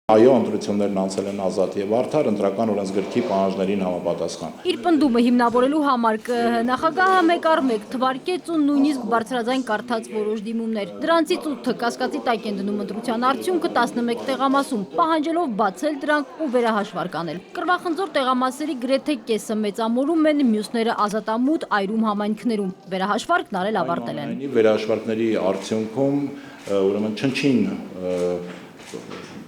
Այո, ընտրություններն անցել են ազատ եւ արդար ընտրական օրենսգրքի պահանջներին համապատասխան։ Իր պնդումը հիմնավորելու համար ԿԸՀ նախագահը մեկ առ մեկ թվարկեց ու նույնիսկ բարձրաձայն կարդաց որոշ դիմումներ։ Դրանցից 8-ը կասկածի տակ են դնում ընտրության արդյունքը 11 տեղամասում, պահանջելով բացել դրանք ու վերահաշվարկ անել։ Կռվախնձոր տեղամասերի գրեթե կեսը մեծամորում են, մյուսները ազատամուտ այրում համայնքներում։ Վերահաշվարկն արել ավարտել են։ Վերահաշվարկների արդյունքում ուրեմն չնչին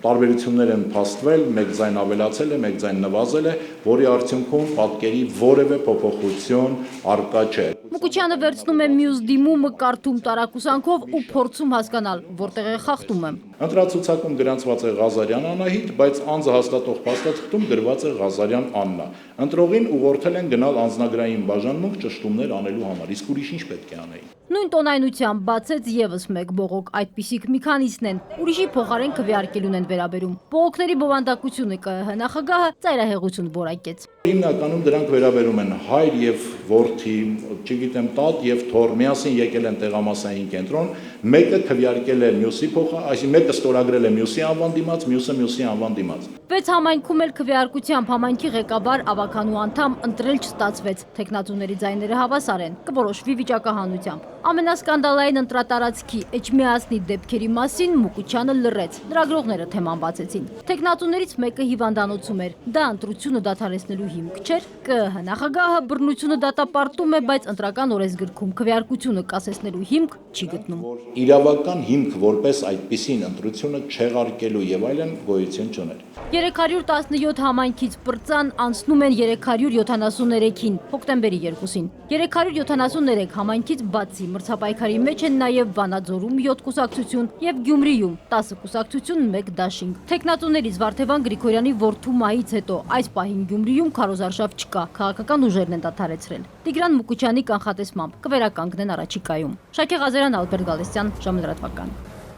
տարբերություններ են փաստվել, մեկ ձայն ավելացել է, մեկ ձայն նվազել է, որի արդյունքում պատկերի որևէ փոփոխություն առկա չէ։ Մուկուչյանը վերցնում է մյուս դիմումը, կարդում տարակուսանքով ու փորձում հասկանալ, որտեղ է խախտումը։ Ընտրացուցակում գրանցված է Ղազարյան Անահիտ, բայց անձը հաստատող փաստաթղթում գրված է Ղազարյան Աննա։ Ընտրողին ուղղորդել են գնալ անձնագրային բաժանմունք ճշտումներ անելու համար, իսկ ուրիշ ինչ պետք է անեին։ Նույն տոնայնությամբ բացեց եւս մեկ բողոք, այդպիսիք մի քանիսն են, ուրիշի փոխարեն քվեարկելուն են վերաբերում։ Բողոքների բովանդակությունը ԿԸՀ նախագահը ծայրահեղություն որակեց։ Հիմնականում դրանք վերաբերում են հայր եւ որդի, չգիտեմ, տատ եւ թոռ միասին եկել են տեղամասային կենտրոն, մեկը քվեարկել է մյուսի փոխը, այսինքն մեկը ստորագրել է մյուսի անվան դիմաց, մյուսը մյուսի անվան դիմաց։ 6 համայնքում էլ քվեարկությամբ համայնքի ղեկավար ավականու անդամ ընտրել չստացվեց։ Տեխնատուների ձայները հավասար են, կորոշվի վիճակահանությամբ։ Ամենասկանդալային ընտրատարածքի Էջմիածնի դեպքերի մասին Մուկուչյանը լռեց։ Լրագրողները թեման բացեցին։ Տեխնատուներից մեկը հիվանդանոցում էր։ Դա ընտրությունը դադարեցնելու հիմք չէր։ ԿԸՀ նախագահը բռնությունը դատապարտում է, բայց ընտրական օրենսգրքում քվեարկությունը կասեցնելու հիմք չի գտնում։ Իրավական հիմք որպես այդպիսին ընտրությունը չեղարկելու եւ այլն գոյություն չուներ։ 317 համայնքից պրծան անցնում են 373-ին, հոկտեմբերի 2-ին։ 373 համայնքից բացի մրցապայքարի մեջ են նաև Վանաձորում 7 կուսակցություն եւ Գյումրիում 10 կուսակցություն 1 դաշինք։ Տեխնատուներից Վարդևան Գրիգորյանի որդու մահից հետո այս պահին Գյումրիում քարոզարշավ չկա, քաղաքական ուժերն են դադարեցրել։ Տիգրան Մուկուչյանի կանխատեսմամբ կվերականգնեն առաջիկայում։ Շաքե Ղազարյան, Ալբերտ Գալստյան, ժամը լրատվական։